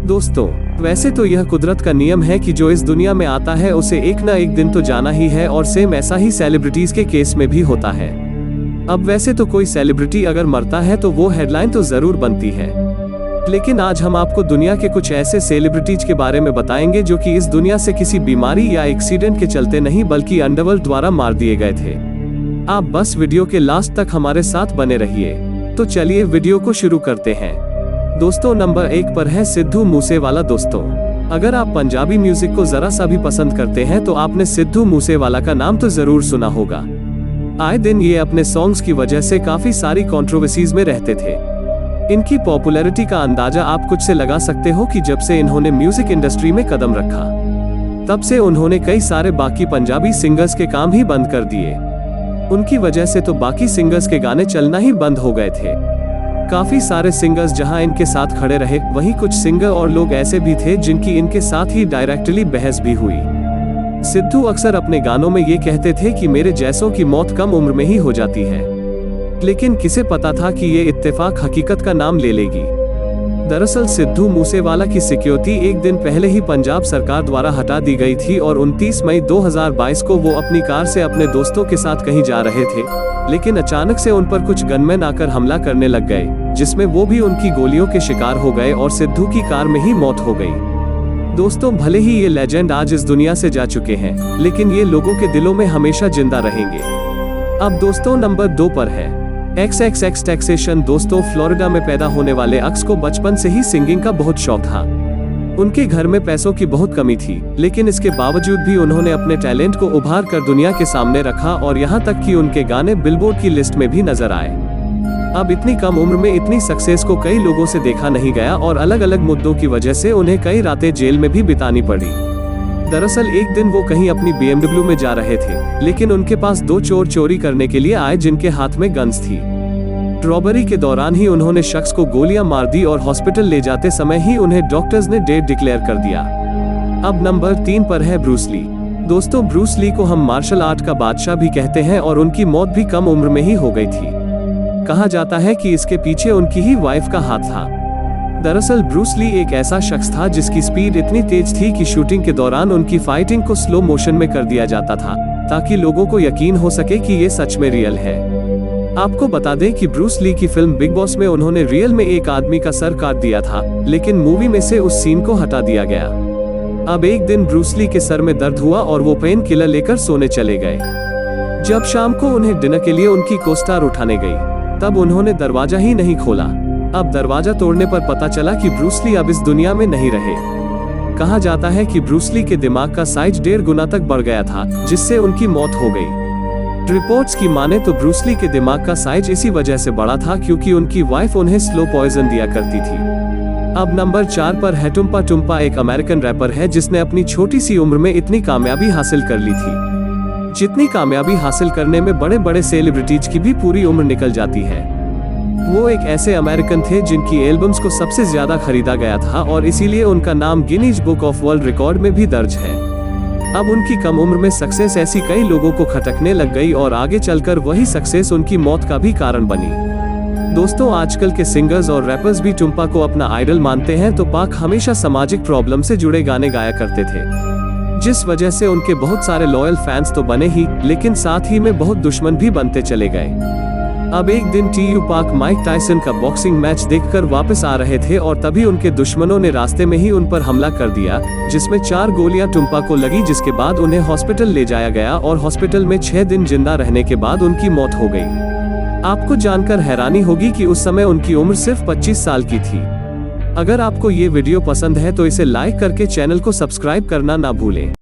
दोस्तों, वैसे तो यह कुदरत का नियम है कि जो इस दुनिया में आता है उसे एक ना एक दिन तो जाना ही है, और सेम ऐसा ही सेलिब्रिटीज के केस में भी होता है। अब वैसे तो कोई सेलिब्रिटी अगर मरता है तो वो हेडलाइन तो जरूर बनती है, लेकिन आज हम आपको दुनिया के कुछ ऐसे सेलिब्रिटीज के बारे में बताएंगे जो कि इस दुनिया से किसी बीमारी या एक्सीडेंट के चलते नहीं बल्कि अंडरवर्ल्ड द्वारा मार दिए गए थे। आप बस वीडियो के लास्ट तक हमारे साथ बने रहिए। तो चलिए वीडियो को शुरू करते हैं। दोस्तों, नंबर 1 पर है सिद्धू मूसेवाला। दोस्तों, अगर आप पंजाबी म्यूजिक को जरा सा भी पसंद करते हैं तो आपने सिद्धू मूसेवाला का नाम तो जरूर सुना होगा। आए दिन ये अपने सॉन्ग्स की वजह से काफी सारी कंट्रोवर्सीज में रहते थे। इनकी पॉपुलैरिटी का अंदाजा आप कुछ से लगा सकते हो कि जब से इन्होंने म्यूजिक इंडस्ट्री में कदम रखा तब से उन्होंने कई सारे बाकी पंजाबी सिंगर्स के काम ही बंद कर दिए। उनकी वजह से तो बाकी सिंगर्स के गाने चलना ही बंद हो गए थे। काफी सारे सिंगर्स जहां इनके साथ खड़े रहे, वहीं कुछ सिंगर और लोग ऐसे भी थे जिनकी इनके साथ ही डायरेक्टली बहस भी हुई। सिद्धू अक्सर अपने गानों में ये कहते थे कि मेरे जैसों की मौत कम उम्र में ही हो जाती है, लेकिन किसे पता था कि ये इत्तेफाक हकीकत का नाम ले लेगी। दरअसल सिद्धू मूसेवाला की सिक्योरिटी एक दिन पहले ही पंजाब सरकार द्वारा हटा दी गई थी और 29 मई 2022 को वो अपनी कार से अपने दोस्तों के साथ कहीं जा रहे थे, लेकिन अचानक से उन पर कुछ गनमैन आकर हमला करने लग गए, जिसमें वो भी उनकी गोलियों के शिकार हो गए और सिद्धू की कार में ही मौत हो गई। दोस्तों, भले ही ये लेजेंड आज इस दुनिया से जा चुके हैं, लेकिन ये लोगों के दिलों में हमेशा जिंदा रहेंगे। अब दोस्तों, नंबर 2 पर है XXXTentacion। दोस्तों, फ्लोरिडा में पैदा होने वाले अक्स को बचपन से ही सिंगिंग का बहुत शौक था। उनके घर में पैसों की बहुत कमी थी, लेकिन इसके बावजूद भी उन्होंने अपने टैलेंट को उभार कर दुनिया के सामने रखा और यहाँ तक कि उनके गाने बिलबोर्ड की लिस्ट में भी नजर आए। अब इतनी कम उम्र में इतनी सक्सेस को कई लोगों से देखा नहीं गया और अलग अलग मुद्दों की वजह से उन्हें कई रातें जेल में भी बितानी पड़ी। दरअसल एक दिन वो कहीं अपनी BMW में जा रहे थे, लेकिन उनके पास 2 चोर चोरी करने के लिए आए जिनके हाथ में गन्स थी। रॉबरी के दौरान ही उन्होंने शख्स को गोलियां मार दी और हॉस्पिटल ले जाते समय ही उन्हें डॉक्टर्स ने डेड डिक्लेयर कर दिया। अब नंबर 3 पर है ब्रूस ली। दोस्तों, ब्रूस ली को हम मार्शल आर्ट का बादशाह भी कहते हैं और उनकी मौत भी कम उम्र में ही हो गई थी। कहा जाता है कि इसके पीछे उनकी ही वाइफ का हाथ था। दरअसल ब्रूस ली एक ऐसा शख्स था जिसकी स्पीड इतनी तेज थी कि शूटिंग के दौरान उनकी फाइटिंग को स्लो मोशन में कर दिया जाता था, ताकि लोगों को यकीन हो सके कि ये सच में रियल है। आपको बता दें कि ब्रूस ली की फिल्म बिग बॉस में उन्होंने रियल में एक आदमी का सर काट दिया था, लेकिन मूवी में से उस सीन को हटा दिया गया। अब एक दिन ब्रूस ली के सर में दर्द हुआ और वो पेन किलर लेकर सोने चले गए। जब शाम को उन्हें डिनर के लिए उनकी कोस्टार उठाने गई, तब उन्होंने दरवाजा ही नहीं खोला। अब दरवाजा तोड़ने पर पता चला कि ब्रूस ली अब इस दुनिया में नहीं रहे। कहा जाता है कि ब्रूस ली के दिमाग का साइज 1.5 गुना तक बढ़ गया था, जिससे उनकी मौत हो गई। रिपोर्ट्स की माने तो ब्रूस ली के दिमाग का साइज इसी वजह से बढ़ा था क्योंकि उनकी वाइफ उन्हें स्लो पॉइजन दिया करती थी। अब नंबर 4 पर है टुम्पा टुम्पा। एक अमेरिकन रैपर है जिसने अपनी छोटी सी उम्र में इतनी कामयाबी हासिल कर ली थी, जितनी कामयाबी हासिल करने में बड़े बड़े सेलिब्रिटीज की भी पूरी उम्र निकल जाती है। वो एक ऐसे अमेरिकन थे जिनकी एल्बम्स को सबसे ज्यादा खरीदा गया था और इसीलिए उनका नाम Guinness book of world record में भी दर्ज है। अब उनकी कम उम्र में सक्सेस ऐसी कई लोगों को खटकने लग गई और आगे चलकर वही सक्सेस उनकी मौत का भी कारण बनी। दोस्तों, आजकल के सिंगर्स और रैपर्स भी टुम्पा को अपना आइडल मानते हैं। तो पाक हमेशा सामाजिक प्रॉब्लम से जुड़े गाने गाया करते थे, जिस वजह से उनके बहुत सारे लॉयल फैंस तो बने ही, लेकिन साथ ही में बहुत दुश्मन भी बनते चले गए। अब एक दिन TU पाक माइक टायसन का बॉक्सिंग मैच देखकर वापस आ रहे थे और तभी उनके दुश्मनों ने रास्ते में ही उन पर हमला कर दिया, जिसमें 4 गोलियां टुम्पा को लगी, जिसके बाद उन्हें हॉस्पिटल ले जाया गया और हॉस्पिटल में 6 दिन जिंदा रहने के बाद उनकी मौत हो गई। आपको जानकर हैरानी होगी कि उस समय उनकी उम्र सिर्फ 25 साल की थी। अगर आपको ये वीडियो पसंद है तो इसे लाइक करके चैनल को सब्सक्राइब करना ना भूलें।